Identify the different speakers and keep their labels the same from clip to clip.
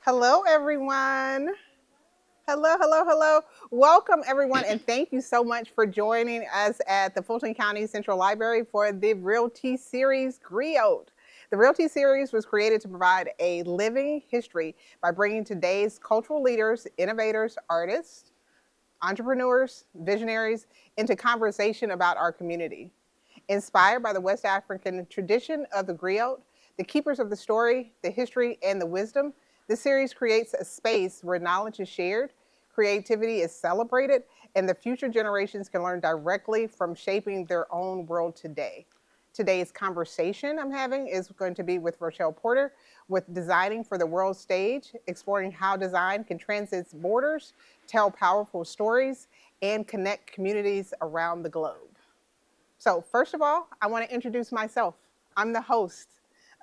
Speaker 1: Hello, everyone. Hello. Welcome, everyone, and thank you so much for joining us at the Fulton County Central Library for the Realty Series GRIOT. The Realty Series was created to provide a living history by bringing today's cultural leaders, innovators, artists, entrepreneurs, visionaries into conversation about our community. Inspired by the West African tradition of the griot, the keepers of the story, the history, and the wisdom, this series creates a space where knowledge is shared, creativity is celebrated, and the future generations can learn directly from shaping their own world today. Today's conversation I'm having is going to be with Rochelle Porter with Designing for the World Stage, exploring how design can transcend borders, tell powerful stories, and connect communities around the globe. So first of all, I want to introduce myself. I'm the host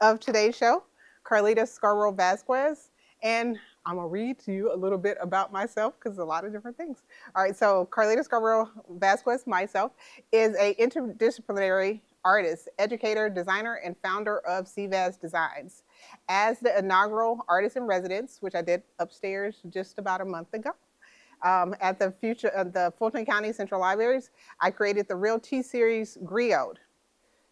Speaker 1: of today's show, Carlita Scarboro-Vasquez, and I'm gonna read to you a little bit about myself because a lot of different things. All right, so Carlita Scarboro-Vasquez, myself, is a interdisciplinary artist, educator, designer, and founder of CVAS Designs. As the inaugural artist in residence, which I did upstairs just about a month ago, at the Fulton County Central Libraries, I created the Realty Series GRIOT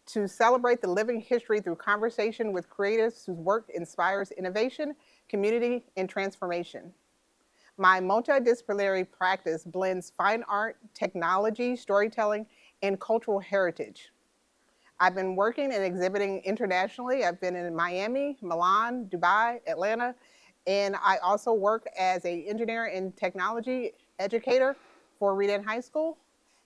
Speaker 1: to celebrate the living history through conversation with creatives whose work inspires innovation, community, and transformation. My multidisciplinary practice blends fine art, technology, storytelling, and cultural heritage. I've been working and exhibiting internationally. I've been in Miami, Milan, Dubai, Atlanta, and I also work as an engineer and technology educator for Reed High School.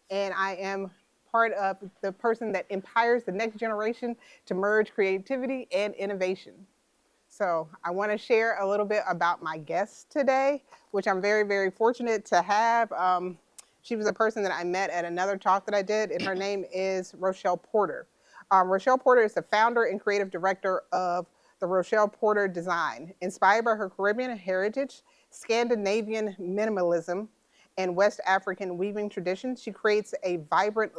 Speaker 1: And I am part of the person that empowers the next generation to merge creativity and innovation. So I want to share a little bit about my guest today, which I'm very fortunate to have. She was a person that I met at another talk that I did, and her name is Rochelle Porter. Rochelle Porter is the founder and creative director of the Rochelle Porter Design. Inspired by her Caribbean heritage, Scandinavian minimalism, and West African weaving traditions, she creates a vibrant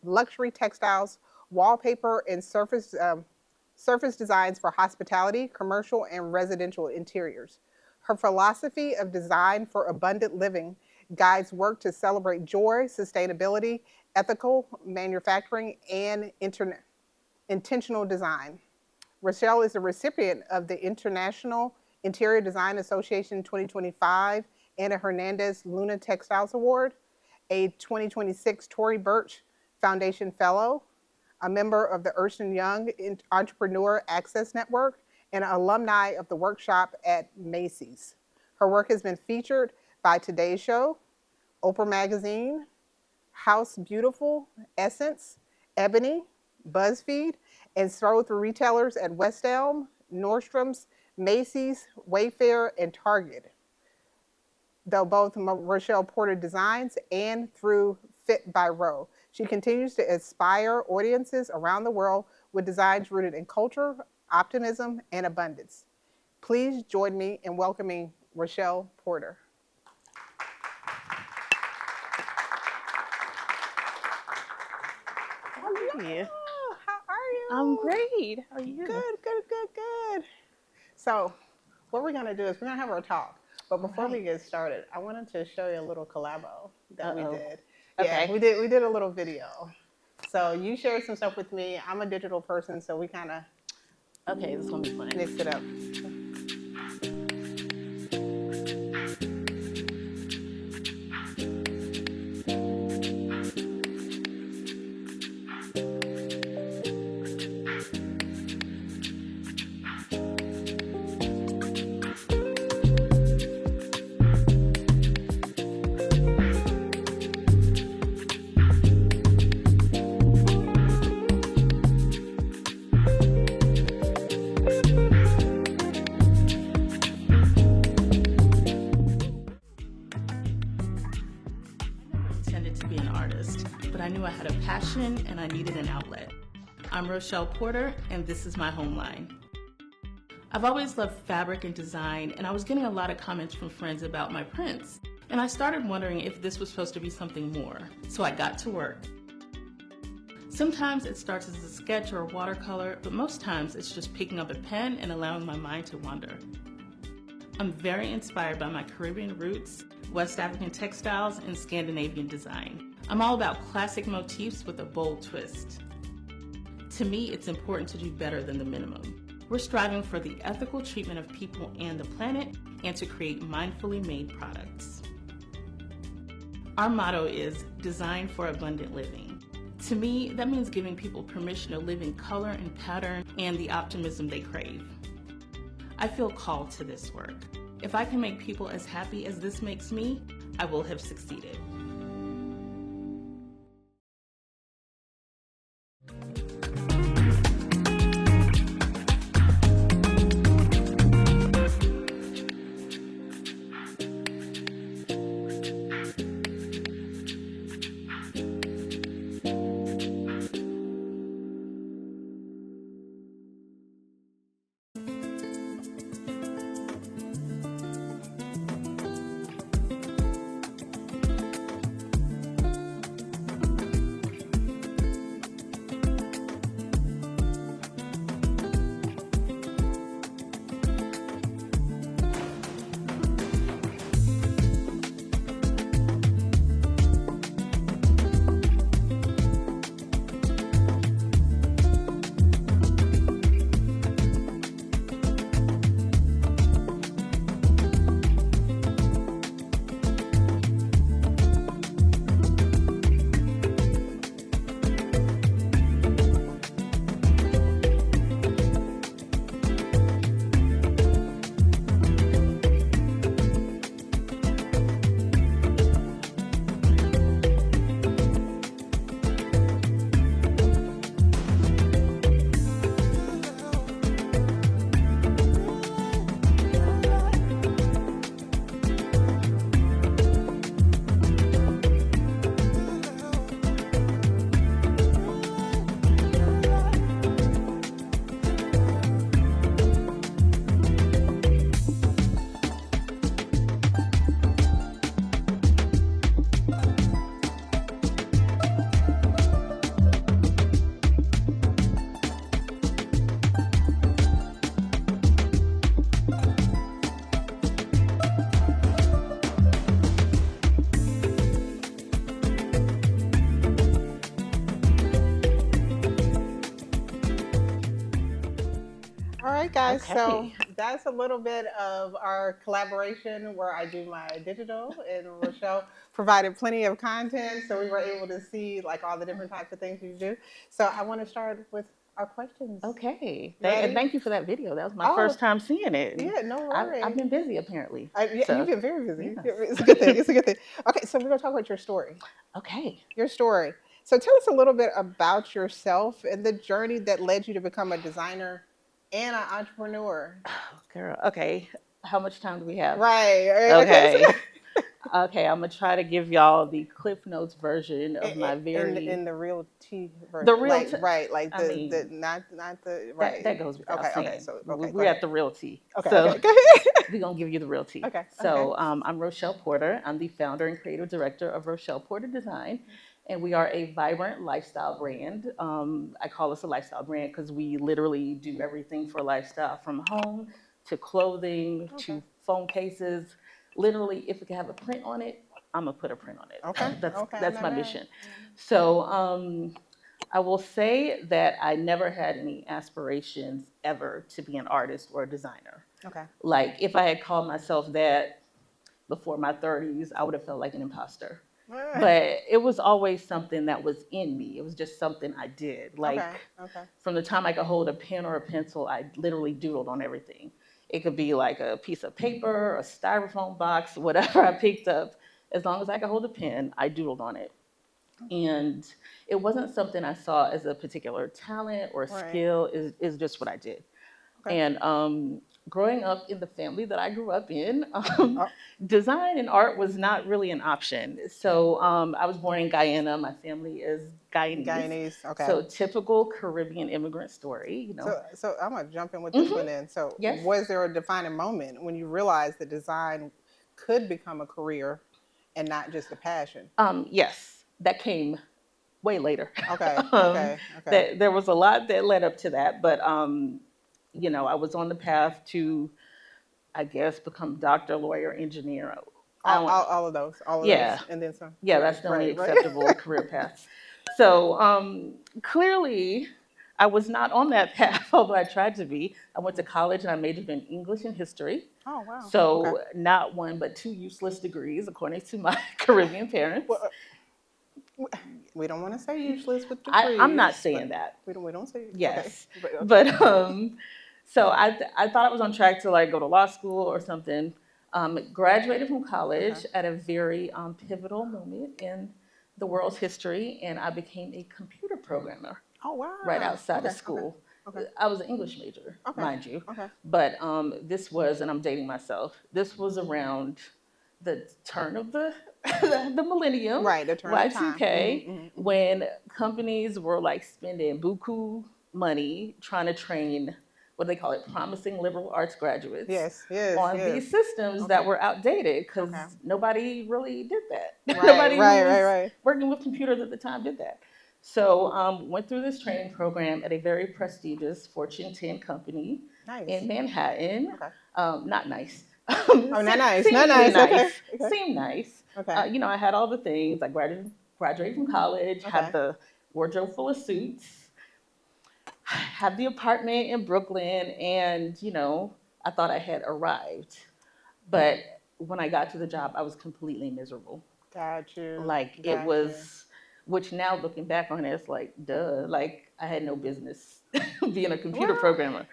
Speaker 1: luxury textiles, wallpaper, and surface designs for hospitality, commercial, and residential interiors. Her philosophy of design for abundant living guides work to celebrate joy, sustainability, ethical manufacturing, and intentional design. Rochelle is a recipient of the International Interior Design Association 2025 and a Hernandez Luna Textiles Award, a 2026 Tory Burch Foundation Fellow, a member of the Ernst & Young Entrepreneur Access Network, and an alumni of the workshop at Macy's. Her work has been featured by Today's Show, Oprah Magazine, House Beautiful, Essence, Ebony, BuzzFeed, and sold through retailers at West Elm, Nordstrom's, Macy's, Wayfair, and Target. Though both Rochelle Porter Designs and through Fit by Row. She continues to inspire audiences around the world with designs rooted in culture, optimism, and abundance. Please join me in welcoming Rochelle Porter.
Speaker 2: Hello.
Speaker 1: How are you?
Speaker 2: I'm great. How are you?
Speaker 1: Good. So what we're gonna do is we're gonna have our talk. But before we get started, I wanted to show you a little collabo that we did.
Speaker 2: Okay.
Speaker 1: Yeah, we did a little video. So you shared some stuff with me. I'm a digital person, so we kind of
Speaker 2: Okay, this is gonna be fun.
Speaker 1: mixed it up.
Speaker 2: And I needed an outlet. I'm Rochelle Porter, and this is my home line. I've always loved fabric and design, and I was getting a lot of comments from friends about my prints. And I started wondering if this was supposed to be something more, so I got to work. Sometimes it starts as a sketch or a watercolor, but most times it's just picking up a pen and allowing my mind to wander. I'm very inspired by my Caribbean roots, West African textiles, and Scandinavian design. I'm all about classic motifs with a bold twist. To me, it's important to do better than the minimum. We're striving for the ethical treatment of people and the planet, and to create mindfully made products. Our motto is Design for Abundant Living. To me, that means giving people permission to live in color and pattern and the optimism they crave. I feel called to this work. If I can make people as happy as this makes me, I will have succeeded.
Speaker 1: All right, guys.
Speaker 2: Okay.
Speaker 1: So that's a little bit of our collaboration where I do my digital, and Rochelle provided plenty of content, so we were able to see like all the different types of things you do. So I want to start with our questions.
Speaker 2: Okay.
Speaker 1: Ready?
Speaker 2: And thank you for that video. That was my
Speaker 1: Oh,
Speaker 2: first time seeing it.
Speaker 1: Yeah, no worries.
Speaker 2: I've been busy apparently.
Speaker 1: Yeah,
Speaker 2: So,
Speaker 1: you've been very busy.
Speaker 2: yes.
Speaker 1: It's a good thing. It's a good thing. Okay, so we're gonna talk about your story.
Speaker 2: Okay.
Speaker 1: Your story. So tell us a little bit about yourself and the journey that led you to become a designer and an entrepreneur.
Speaker 2: Oh, girl. Okay. How much time do we have?
Speaker 1: Right.
Speaker 2: Okay. Okay, I'm gonna try to give y'all the Cliff Notes version of my very
Speaker 1: in the real tea version.
Speaker 2: the real
Speaker 1: like,
Speaker 2: tea.
Speaker 1: right, like
Speaker 2: I mean,
Speaker 1: the not the right.
Speaker 2: that goes without
Speaker 1: Okay,
Speaker 2: saying.
Speaker 1: okay, so okay,
Speaker 2: We're at the real tea.
Speaker 1: okay,
Speaker 2: So
Speaker 1: okay, go ahead.
Speaker 2: we're gonna give you the real tea.
Speaker 1: Okay,
Speaker 2: So I'm Rochelle Porter. I'm the founder and creative director of Rochelle Porter Design, and we are a vibrant lifestyle brand. I call us a lifestyle brand because we literally do everything for lifestyle, from home to clothing to phone cases. Literally, if it can have a print on it, I'm gonna put a print on it.
Speaker 1: Okay,
Speaker 2: That's my mission. So I will say that I never had any aspirations ever to be an artist or a designer.
Speaker 1: Okay.
Speaker 2: Like, if I had called myself that before my 30s, I would have felt like an imposter. But it was always something that was in me. It was just something I did. Like, from the time I could hold a pen or a pencil, I literally doodled on everything. It could be like a piece of paper, a styrofoam box, whatever I picked up. As long as I could hold a pen, I doodled on it. And it wasn't something I saw as a particular talent or skill. It's just what I did. And growing up in the family that I grew up in, design and art was not really an option. So I was born in Guyana. My family is Guyanese.
Speaker 1: Guyanese, okay.
Speaker 2: So typical Caribbean immigrant story, you know.
Speaker 1: So I'm gonna jump in with this one then. So was there a defining moment when you realized that design could become a career and not just a passion?
Speaker 2: Yes, that came way later.
Speaker 1: Okay.
Speaker 2: There was a lot that led up to that, but you know, I was on the path to I guess, become doctor, lawyer, engineer.
Speaker 1: All of those,
Speaker 2: Yeah,
Speaker 1: and then some.
Speaker 2: yeah,
Speaker 1: Right,
Speaker 2: that's the only
Speaker 1: right, right.
Speaker 2: acceptable career path. So clearly, I was not on that path, although I tried to be. I went to college and I majored in English and history.
Speaker 1: Oh wow. Okay.
Speaker 2: So not one but two useless degrees, according to my Caribbean parents.
Speaker 1: Well, we don't want to say useless with
Speaker 2: I'm not
Speaker 1: degrees,
Speaker 2: saying
Speaker 1: but
Speaker 2: that.
Speaker 1: we don't say okay.
Speaker 2: Yes,
Speaker 1: But okay.
Speaker 2: but so I thought I was on track to like go to law school or something. Graduated from college
Speaker 1: Okay.
Speaker 2: at a very pivotal moment in the world's history, and I became a computer programmer
Speaker 1: Oh
Speaker 2: right
Speaker 1: wow.
Speaker 2: outside
Speaker 1: Okay.
Speaker 2: of school.
Speaker 1: Okay.
Speaker 2: I was an English major,
Speaker 1: Okay.
Speaker 2: mind you,
Speaker 1: Okay.
Speaker 2: but this was, and I'm dating myself. This was around the turn of the millennium,
Speaker 1: Right. The turn of time.
Speaker 2: Y2K,
Speaker 1: Mm-hmm.
Speaker 2: when companies were like spending buku money trying to train what do they call it, promising liberal arts graduates
Speaker 1: Yes. Yes.
Speaker 2: on
Speaker 1: Yes.
Speaker 2: these systems
Speaker 1: Okay.
Speaker 2: that were outdated because
Speaker 1: Okay.
Speaker 2: nobody really did that.
Speaker 1: Right.
Speaker 2: Nobody who
Speaker 1: Right.
Speaker 2: was
Speaker 1: Right. Right.
Speaker 2: working with computers at the time did that. So went through this training program at a very prestigious Fortune 10 company
Speaker 1: Nice.
Speaker 2: in Manhattan.
Speaker 1: Okay.
Speaker 2: Not nice.
Speaker 1: Oh, not nice.
Speaker 2: Seemed
Speaker 1: Not
Speaker 2: really
Speaker 1: nice. Okay.
Speaker 2: nice.
Speaker 1: Okay.
Speaker 2: Seemed nice.
Speaker 1: Okay.
Speaker 2: You know, I had all the things. I graduated from college,
Speaker 1: Okay.
Speaker 2: had the wardrobe full of suits, had the apartment in Brooklyn, and you know, I thought I had arrived. But when I got to the job, I was completely miserable.
Speaker 1: Got you.
Speaker 2: Like it
Speaker 1: Got you.
Speaker 2: was, which now looking back on it, it's like, duh, like I had no business being a computer
Speaker 1: Well.
Speaker 2: programmer.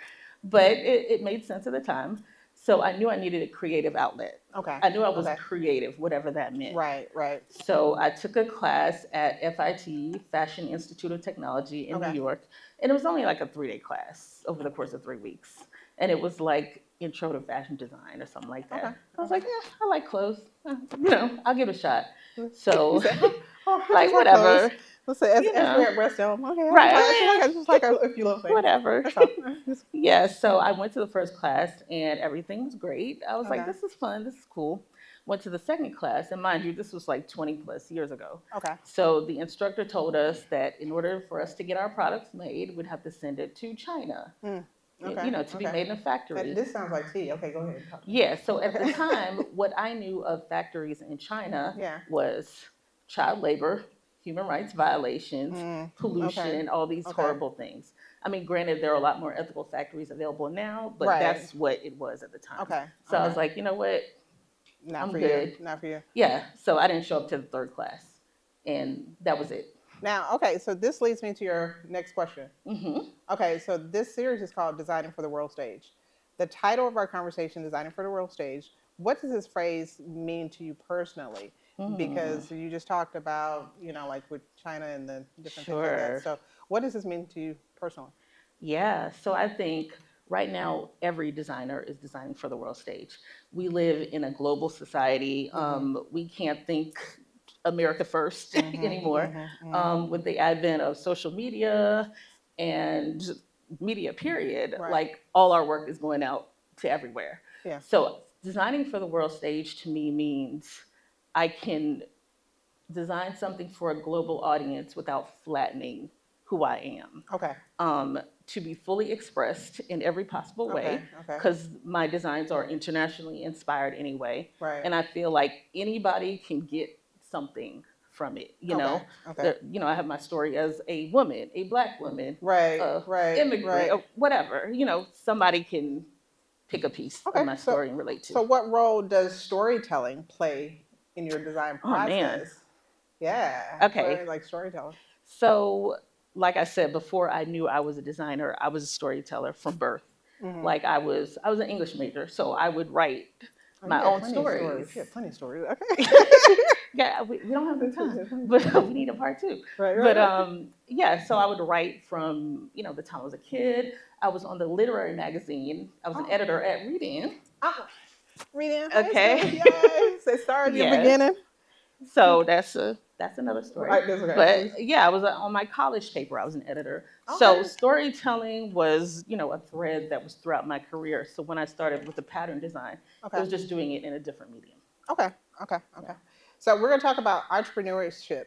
Speaker 2: But it made sense at the time. So I knew I needed a creative outlet.
Speaker 1: Okay.
Speaker 2: I knew I was
Speaker 1: Okay.
Speaker 2: creative, whatever that meant.
Speaker 1: Right. Right.
Speaker 2: So I took a class at FIT, Fashion Institute of Technology in New
Speaker 1: Okay.
Speaker 2: York. And it was only like a 3-day class over the course of 3 weeks. And it was like intro to fashion design or something like that.
Speaker 1: Okay.
Speaker 2: I was like, yeah, I like clothes. You know, I'll give it a shot.
Speaker 1: You
Speaker 2: So,
Speaker 1: said, I
Speaker 2: like,
Speaker 1: just like clothes.
Speaker 2: whatever.
Speaker 1: Let's say,
Speaker 2: You
Speaker 1: as we're
Speaker 2: know,
Speaker 1: at West Elm. Okay.
Speaker 2: right.
Speaker 1: I just like a few little things.
Speaker 2: Whatever.
Speaker 1: That's all.
Speaker 2: Yeah, so I went to the first class and everything was great. I was like,
Speaker 1: Okay.
Speaker 2: this is fun, this is cool. Went to the second class, and mind you, this was like 20 plus years ago.
Speaker 1: Okay.
Speaker 2: So the instructor told us that in order for us to get our products made, we'd have to send it to China,
Speaker 1: Okay.
Speaker 2: you know, to be made in a factory.
Speaker 1: This sounds like tea. Okay, go ahead.
Speaker 2: Yeah, so at the time, what I knew of factories in China
Speaker 1: Yeah.
Speaker 2: was child labor, human rights violations, pollution, all these horrible things. I mean, granted, there are a lot more ethical factories available now, but
Speaker 1: Right.
Speaker 2: that's what it was at the time.
Speaker 1: Okay.
Speaker 2: So I was like, you know what?
Speaker 1: Not
Speaker 2: I'm
Speaker 1: for
Speaker 2: good.
Speaker 1: you. Not for you.
Speaker 2: Yeah, so I didn't show up to the third class, and that was it.
Speaker 1: Now, okay, so this leads me to your next question.
Speaker 2: hmm
Speaker 1: Okay, so this series is called Designing for the World Stage. The title of our conversation, Designing for the World Stage, what does this phrase mean to you personally? Because you just talked about, you know, like with China and the different things like
Speaker 2: Sure.
Speaker 1: that. So what does this mean to you personally?
Speaker 2: Yeah, so I think right now every designer is designing for the world stage. We live in a global society. We can't think America first anymore. With the advent of social media and media, period,
Speaker 1: Right.
Speaker 2: like all our work is going out to everywhere.
Speaker 1: Yeah.
Speaker 2: So designing for the world stage to me means I can design something for a global audience without flattening who I am.
Speaker 1: Okay.
Speaker 2: To be fully expressed in every possible way,
Speaker 1: Okay. Okay.
Speaker 2: because my designs are internationally inspired anyway.
Speaker 1: Right.
Speaker 2: And I feel like anybody can get something from it. You know,
Speaker 1: Okay.
Speaker 2: you know, I have my story as a woman, a Black woman,
Speaker 1: Right. Right.
Speaker 2: immigrant,
Speaker 1: Right.
Speaker 2: or whatever. You know, somebody can pick a piece
Speaker 1: Okay,
Speaker 2: of my story and relate to.
Speaker 1: So what role does storytelling play in your design process?
Speaker 2: Oh man.
Speaker 1: Yeah.
Speaker 2: Okay.
Speaker 1: Like storytelling.
Speaker 2: So, like I said before, I knew I was a designer. I was a storyteller from birth. Like I was an English major, so I would write my own stories.
Speaker 1: Yeah, plenty of stories. Okay.
Speaker 2: Yeah, we don't have the time, but we need a part two.
Speaker 1: Right.
Speaker 2: But yeah, so I would write from the time I was a kid. I was on the literary magazine. I was an editor at Read In.
Speaker 1: Read In.
Speaker 2: Okay.
Speaker 1: Yes. It started in the beginning.
Speaker 2: So that's another story.
Speaker 1: Right, that's okay.
Speaker 2: But yeah, I was on my college paper. I was an editor.
Speaker 1: Okay.
Speaker 2: So storytelling was, a thread that was throughout my career. So when I started with the pattern design, it was just doing it in a different medium.
Speaker 1: Okay. So we're going to talk about entrepreneurship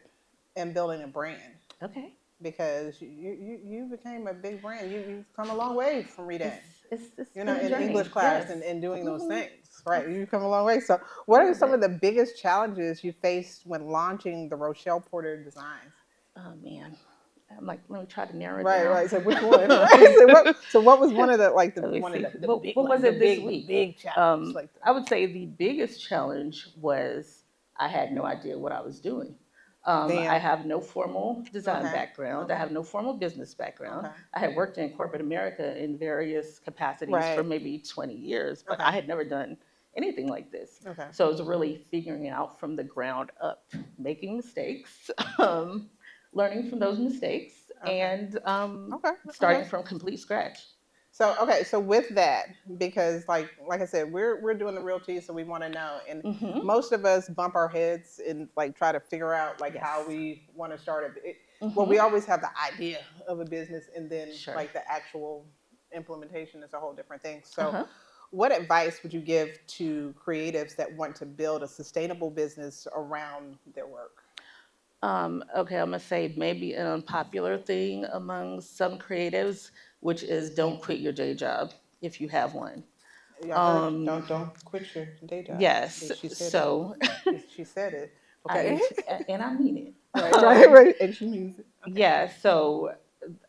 Speaker 1: and building a brand.
Speaker 2: Okay.
Speaker 1: Because you became a big brand. You've come a long way from Read In.
Speaker 2: It's
Speaker 1: you know,
Speaker 2: been a
Speaker 1: in English
Speaker 2: journey.
Speaker 1: class
Speaker 2: Yes.
Speaker 1: and doing those
Speaker 2: Hmm.
Speaker 1: things, right? You've come a long way. So,
Speaker 2: A
Speaker 1: what are
Speaker 2: little
Speaker 1: some of
Speaker 2: bit.
Speaker 1: the biggest challenges you faced when launching the Rochelle Porter designs?
Speaker 2: Oh man. I'm like, let me try to narrow it
Speaker 1: Right,
Speaker 2: down.
Speaker 1: right. So, which one? Right. So, what was one of the like the
Speaker 2: Let me
Speaker 1: one of
Speaker 2: see.
Speaker 1: the big
Speaker 2: What
Speaker 1: like
Speaker 2: was
Speaker 1: the
Speaker 2: it this
Speaker 1: big the
Speaker 2: week?
Speaker 1: big challenges like
Speaker 2: I would say the biggest challenge was I had no idea what I was doing. I
Speaker 1: damn.
Speaker 2: have no formal design
Speaker 1: Okay.
Speaker 2: background. I
Speaker 1: Okay.
Speaker 2: have no formal business background.
Speaker 1: Okay.
Speaker 2: I had worked in corporate America in various capacities for
Speaker 1: Right.
Speaker 2: maybe 20 years, but
Speaker 1: Okay.
Speaker 2: I had never done anything like this.
Speaker 1: Okay.
Speaker 2: So it was really figuring out from the ground up, making mistakes, um, learning from those mistakes,
Speaker 1: Okay.
Speaker 2: and
Speaker 1: Okay. Okay.
Speaker 2: starting from complete scratch.
Speaker 1: So okay, so with that, because like I said, we're doing the realty, so we want to know, and
Speaker 2: Hmm.
Speaker 1: most of us bump our heads and like try to figure out like how
Speaker 2: Yes.
Speaker 1: we want to start it. Well, we
Speaker 2: Hmm.
Speaker 1: always have the idea of a business, and then
Speaker 2: Sure.
Speaker 1: like the actual implementation is a whole different thing. So,
Speaker 2: Uh-huh.
Speaker 1: what advice would you give to creatives that want to build a sustainable business around their work?
Speaker 2: Okay, I'm gonna say maybe an unpopular thing among some creatives, which is don't quit your day job if you have one.
Speaker 1: Y'all heard?
Speaker 2: Um,
Speaker 1: Don't quit your day job.
Speaker 2: yes,
Speaker 1: She said it.
Speaker 2: so
Speaker 1: She said it. Okay.
Speaker 2: I and I mean it.
Speaker 1: Right, right, right. And she means it. Okay.
Speaker 2: Yeah, so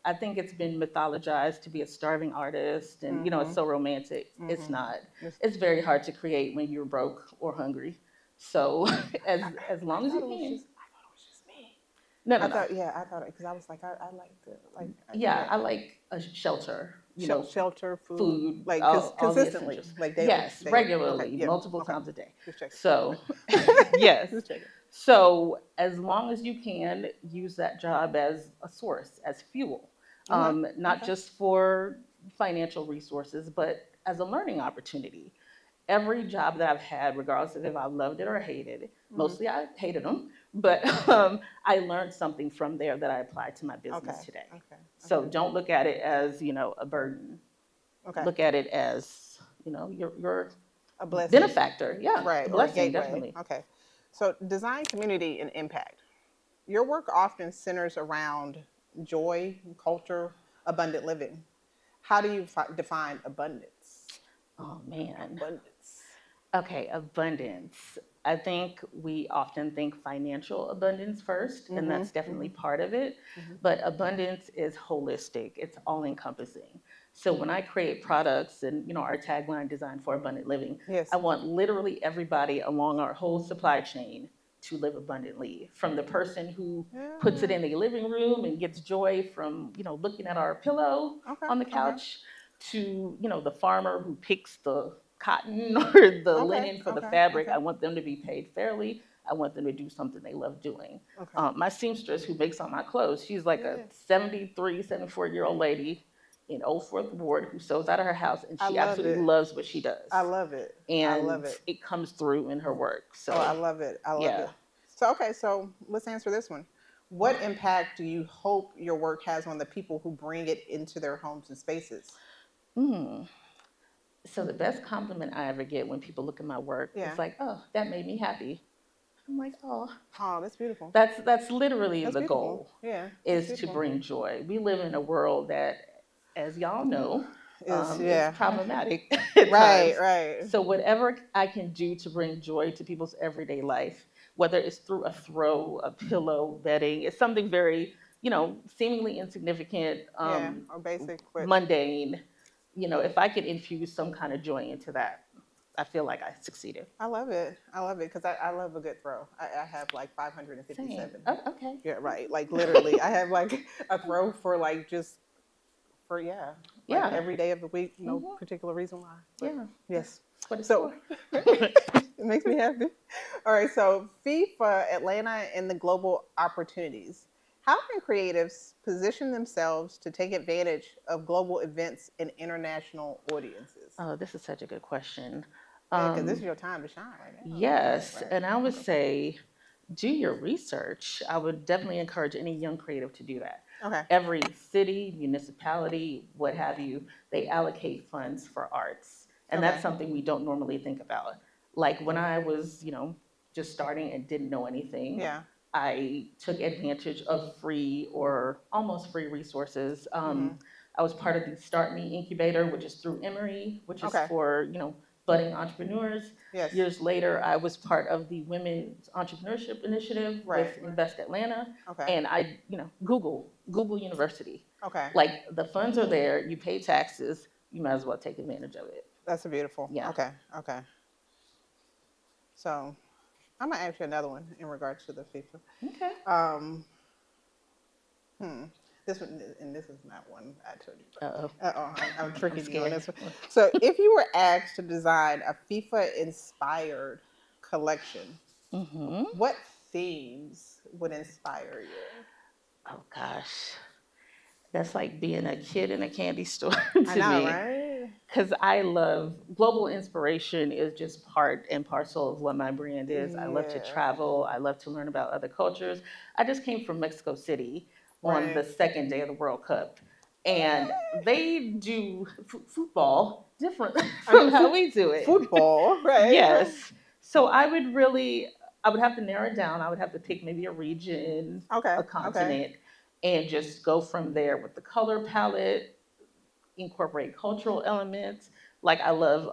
Speaker 2: I think it's been mythologized to be a starving artist, and it's
Speaker 1: Mm-hmm.
Speaker 2: so romantic. It's
Speaker 1: Mm-hmm.
Speaker 2: not.
Speaker 1: Yes.
Speaker 2: It's very hard to create when you're broke or hungry. So as
Speaker 1: I
Speaker 2: long as you
Speaker 1: thought it was
Speaker 2: can.
Speaker 1: just. I thought it was just me.
Speaker 2: No, no,
Speaker 1: I
Speaker 2: no.
Speaker 1: thought. Yeah. I thought it because I was like I like to like
Speaker 2: Yeah,
Speaker 1: yeah.
Speaker 2: I like a shelter,
Speaker 1: Shelter, food,
Speaker 2: food,
Speaker 1: like
Speaker 2: all the
Speaker 1: consistently,
Speaker 2: essentials.
Speaker 1: like daily,
Speaker 2: Yes,
Speaker 1: daily. Okay.
Speaker 2: regularly,
Speaker 1: Yeah.
Speaker 2: multiple
Speaker 1: Okay.
Speaker 2: times a day.
Speaker 1: Just checking.
Speaker 2: So,
Speaker 1: Okay.
Speaker 2: yes.
Speaker 1: Just checking.
Speaker 2: So, as long as you can, use that job as a source, as fuel,
Speaker 1: Okay.
Speaker 2: not
Speaker 1: Okay.
Speaker 2: just for financial resources, but as a learning opportunity. Every job that I've had, regardless of if I loved it or hated it,
Speaker 1: Mm-hmm.
Speaker 2: mostly I hated them, but I learned something from there that I applied to my business
Speaker 1: Okay.
Speaker 2: today.
Speaker 1: Okay.
Speaker 2: So
Speaker 1: Okay.
Speaker 2: don't look at it as, a burden.
Speaker 1: Okay.
Speaker 2: Look at it as, your
Speaker 1: A blessing,
Speaker 2: benefactor. Yeah, a
Speaker 1: right, or a
Speaker 2: blessing,
Speaker 1: gateway.
Speaker 2: definitely.
Speaker 1: Okay. So design, community, and impact. Your work often centers around joy, culture, abundant living. How do you define abundance?
Speaker 2: Oh man.
Speaker 1: Abundance.
Speaker 2: Okay, abundance. I think we often think financial abundance first, and
Speaker 1: Mm-hmm.
Speaker 2: that's definitely
Speaker 1: Mm-hmm.
Speaker 2: part of it.
Speaker 1: Mm-hmm.
Speaker 2: But abundance is holistic, it's all encompassing. So when I create products and, our tagline designed for abundant living, I
Speaker 1: Yes.
Speaker 2: want literally everybody along our whole supply chain to live abundantly. From the person who puts it
Speaker 1: Yeah.
Speaker 2: in their living room and gets joy from, looking at our pillow
Speaker 1: Okay.
Speaker 2: on the
Speaker 1: Okay.
Speaker 2: couch to, the farmer who picks the cotton or the
Speaker 1: Okay.
Speaker 2: linen for the
Speaker 1: Okay.
Speaker 2: fabric.
Speaker 1: Okay.
Speaker 2: I want them to be paid fairly. I want them to do something they love doing.
Speaker 1: Okay.
Speaker 2: My seamstress who makes all my clothes, she's like a
Speaker 1: Yeah.
Speaker 2: 73, 74-year-old lady in Old Fourth Ward who sews out of her house, and
Speaker 1: I
Speaker 2: she
Speaker 1: love
Speaker 2: absolutely
Speaker 1: it.
Speaker 2: loves what she does.
Speaker 1: I love it. I love
Speaker 2: And
Speaker 1: it.
Speaker 2: it comes through in her work.
Speaker 1: Oh, I
Speaker 2: So,
Speaker 1: love it. I love
Speaker 2: yeah.
Speaker 1: it. So, okay, so let's answer this one. What impact do you hope your work has on the people who bring it into their homes and spaces?
Speaker 2: Mm. So, the best compliment I ever get when people look at my work is
Speaker 1: Yeah.
Speaker 2: like, oh, that made me happy. I'm like, oh,
Speaker 1: Oh, that's beautiful.
Speaker 2: that's literally
Speaker 1: That's
Speaker 2: the
Speaker 1: beautiful.
Speaker 2: goal,
Speaker 1: Yeah, that's
Speaker 2: is to
Speaker 1: beautiful.
Speaker 2: bring joy. We live in a world that, as y'all know,
Speaker 1: Is
Speaker 2: is
Speaker 1: yeah.
Speaker 2: problematic at
Speaker 1: Right,
Speaker 2: times.
Speaker 1: right.
Speaker 2: So whatever I can do to bring joy to people's everyday life, whether it's through a throw, a pillow, bedding, it's something very, seemingly insignificant,
Speaker 1: Yeah, or basic, but
Speaker 2: mundane. If I could infuse some kind of joy into that, I feel like I succeeded.
Speaker 1: I love it. I love it because I love a good throw. I have like
Speaker 2: Same.
Speaker 1: 557.
Speaker 2: Oh, okay.
Speaker 1: Yeah, right. Like literally, I have like a throw for like just for yeah, like
Speaker 2: Yeah.
Speaker 1: every day of the week. No
Speaker 2: Hmm.
Speaker 1: particular reason why, but
Speaker 2: Yeah.
Speaker 1: yes.
Speaker 2: That's what it's
Speaker 1: So
Speaker 2: for.
Speaker 1: it makes me happy. All right. So FIFA, Atlanta, and the global opportunities. How can creatives position themselves to take advantage of global events and international audiences?
Speaker 2: Oh, this is such a good question.
Speaker 1: Yeah, because this is
Speaker 2: Um,
Speaker 1: your time to shine right now. Right,
Speaker 2: yes,
Speaker 1: right.
Speaker 2: and I would say do your research. I would definitely encourage any young creative to do that.
Speaker 1: Okay.
Speaker 2: Every city, municipality, what have you, they allocate funds for arts. And that's
Speaker 1: Okay.
Speaker 2: something we don't normally think about. Like when I was, just starting and didn't know anything,
Speaker 1: Yeah.
Speaker 2: I took advantage of free or almost free resources.
Speaker 1: Mhm.
Speaker 2: I was part of the Start Me Incubator, which is through Emory, which is
Speaker 1: Okay.
Speaker 2: for, budding entrepreneurs.
Speaker 1: Yes.
Speaker 2: Years later, I was part of the Women's Entrepreneurship Initiative with Invest Atlanta.
Speaker 1: Okay.
Speaker 2: And I, Google University.
Speaker 1: Okay.
Speaker 2: Like, the funds are there, you pay taxes, you might as well take advantage of it.
Speaker 1: That's beautiful.
Speaker 2: Yeah.
Speaker 1: Okay. Okay. So I'm gonna ask you another one in regards to the FIFA.
Speaker 2: Okay.
Speaker 1: This one, and this is not one I told you.
Speaker 2: Uh-oh.
Speaker 1: I'm tricking you on this one. So, if you were asked to design a FIFA-inspired collection, what themes would inspire you?
Speaker 2: Oh gosh, that's like being a kid in a candy store to
Speaker 1: I know,
Speaker 2: me.
Speaker 1: right?
Speaker 2: Because I love global inspiration is just part and parcel of what my brand is. I love to
Speaker 1: Yeah.
Speaker 2: travel. I love to learn about other cultures. I just came from Mexico City on the second day of the World Cup, and they do football different from how we do it.
Speaker 1: Football, right?
Speaker 2: Yes. So I would have to narrow it down. I would have to pick maybe a region,
Speaker 1: Okay.
Speaker 2: a continent, and just go from there with the color palette, incorporate cultural elements. Like I love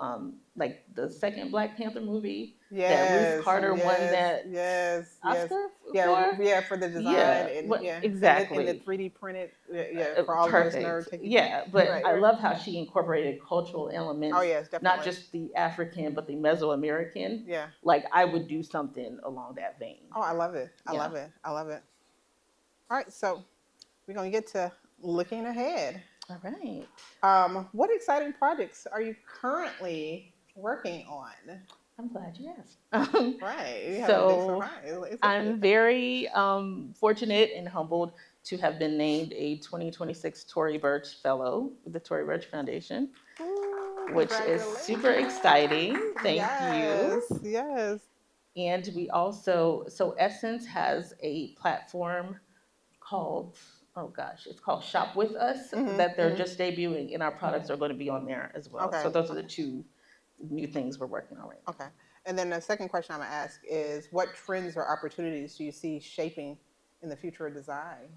Speaker 2: like the second Black Panther movie that Ruth Carter won that Oscar for.
Speaker 1: For the design
Speaker 2: Exactly.
Speaker 1: and the 3D printed for all
Speaker 2: Perfect.
Speaker 1: of us nerds.
Speaker 2: But I love how she incorporated cultural elements.
Speaker 1: Oh yes, definitely.
Speaker 2: Not just the African, but the Mesoamerican.
Speaker 1: Yeah.
Speaker 2: Like I would do something along that vein.
Speaker 1: Oh, I love it. I love it. I love it. All right, so we're gonna get to looking ahead.
Speaker 2: All right.
Speaker 1: What exciting projects are you currently working on?
Speaker 2: I'm glad you asked.
Speaker 1: Right.
Speaker 2: So I'm very fortunate and humbled to have been named a 2026 Tory Burch Fellow with the Tory Burch Foundation, which is super exciting. Thank you.
Speaker 1: Yes.
Speaker 2: And we also, Essence has a platform called, it's called Shop With Us that they're just debuting, and our products are going to be on there as well.
Speaker 1: Okay.
Speaker 2: So those are the two new things we're working on right now.
Speaker 1: Okay. And then the second question I'm going to ask is, what trends or opportunities do you see shaping in the future of design?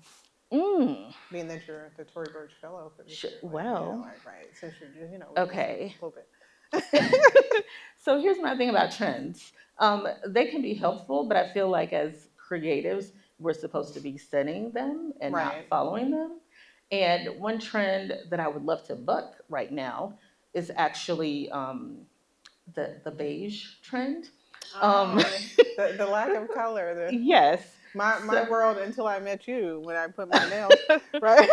Speaker 1: Being that you're the Tory Burch Fellow for this year. Right. Since you're,
Speaker 2: okay. So here's my thing about trends. They can be helpful, but I feel like as creatives, we're supposed to be setting them and not following them. And one trend that I would love to buck right now is actually the beige trend.
Speaker 1: The lack of color.
Speaker 2: Yes.
Speaker 1: My world until I met you when I put my nails.
Speaker 2: Right.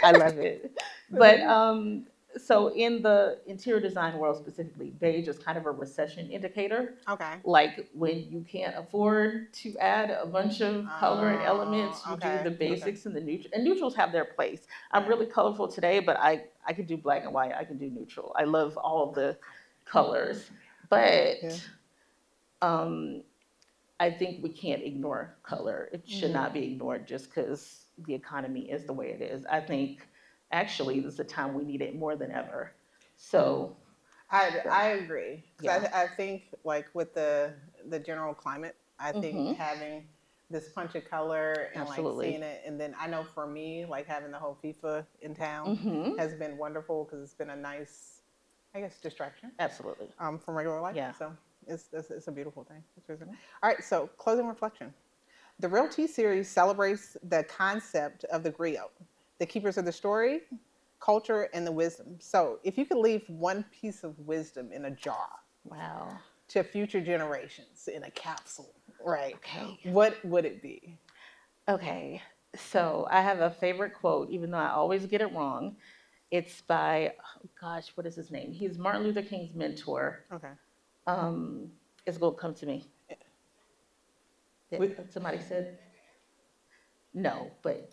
Speaker 2: I love it. But so in the interior design world specifically, beige is kind of a recession indicator.
Speaker 1: Okay.
Speaker 2: Like when you can't afford to add a bunch of color and elements, you do the basics and the neutral. And neutrals have their place. I'm really colorful today, but I could do black and white. I can do neutral. I love all of the colors. But I think we can't ignore color. It should not be ignored just because the economy is the way it is. I think actually this is a time we need it more than ever. So
Speaker 1: I agree. I think like with the general climate, I think having this punch of color and like seeing it, and then I know for me, like having the whole FIFA in town has been wonderful because it's been a nice, I guess, distraction.
Speaker 2: Absolutely.
Speaker 1: From regular life.
Speaker 2: Yeah.
Speaker 1: So it's a beautiful thing. It's really nice. All right. So closing reflection. The Real Tea series celebrates the concept of the griot, the keepers of the story, culture, and the wisdom. So if you could leave one piece of wisdom in a jar, to future generations in a capsule, right? Okay. What would it be?
Speaker 2: Okay. So I have a favorite quote, even though I always get it wrong. It's by, what is his name? He's Martin Luther King's mentor.
Speaker 1: Okay.
Speaker 2: It's going to come to me. Somebody said? No, but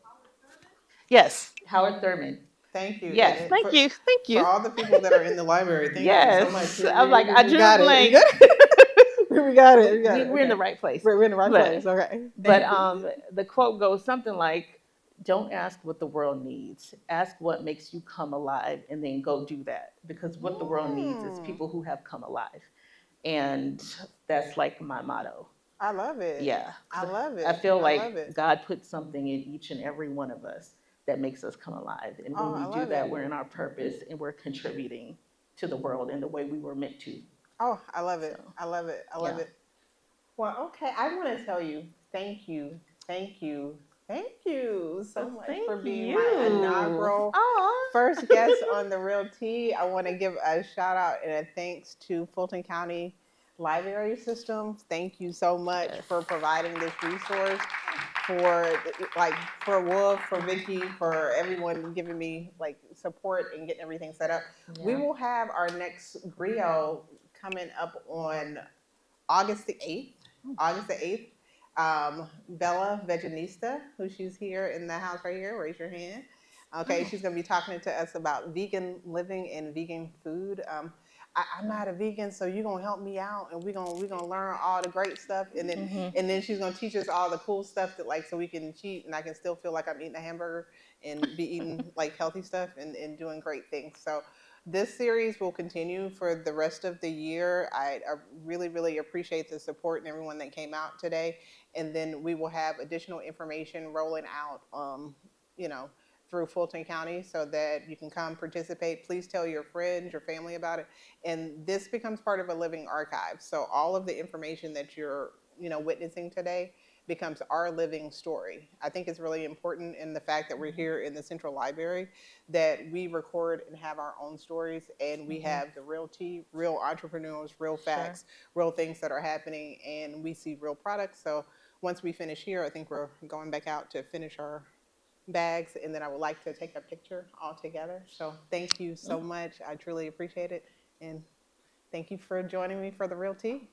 Speaker 2: yes, Howard Thurman.
Speaker 1: Thank you.
Speaker 2: Yes, thank you.
Speaker 1: For all the people that are in the library, thank you so much.
Speaker 2: I'm like, I drew a blank.
Speaker 1: We got it.
Speaker 2: We're in the right place.
Speaker 1: We're in the right place. Okay.
Speaker 2: But the quote goes something like, don't ask what the world needs. Ask what makes you come alive, and then go do that. Because what the world needs is people who have come alive. And that's like my motto.
Speaker 1: I love it.
Speaker 2: Yeah.
Speaker 1: I love it.
Speaker 2: I feel like God put something in each and every one of us that makes us come alive. And when
Speaker 1: Oh,
Speaker 2: we
Speaker 1: I
Speaker 2: do
Speaker 1: love
Speaker 2: that,
Speaker 1: it.
Speaker 2: we're in our purpose and we're contributing to the world in the way we were meant to.
Speaker 1: Oh, I love it.
Speaker 2: So,
Speaker 1: I love it. I love
Speaker 2: yeah.
Speaker 1: it. Well, okay. I want to tell you, thank you, thank you, thank you so
Speaker 2: Well,
Speaker 1: much for
Speaker 2: thank
Speaker 1: being my
Speaker 2: you.
Speaker 1: inaugural
Speaker 2: Aw.
Speaker 1: first guest on the Real Tea. I want to give a shout out and a thanks to Fulton County Library System. Thank you so much
Speaker 2: Yes.
Speaker 1: for providing this resource for like for Wolf, for Vicky, for everyone giving me like support and getting everything set up. We
Speaker 2: Yeah.
Speaker 1: will have our next griot coming up on August the 8th. August the 8th. Bella Veganista, who she's here in the house right here, raise your hand. Okay, she's going to be talking to us about vegan living and vegan food. I'm not a vegan, so you're gonna help me out, and we're gonna learn all the great stuff, and then she's gonna teach us all the cool stuff that like so we can cheat, and I can still feel like I'm eating a hamburger and be eating like healthy stuff and doing great things. So this series will continue for the rest of the year. I really, really appreciate the support and everyone that came out today. And then we will have additional information rolling out, you know, through Fulton County so that you can come participate. Please tell your friends, your family about it. And this becomes part of a living archive. So all of the information that you're, witnessing today becomes our living story. I think it's really important in the fact that we're here in the Central Library that we record and have our own stories and we have the real tea, real entrepreneurs, real facts, real things that are happening, and we see real products. So once we finish here, I think we're going back out to finish our bags, and then I would like to take a picture all together. So thank you so much. I truly appreciate it. And thank you for joining me for the Real Tea.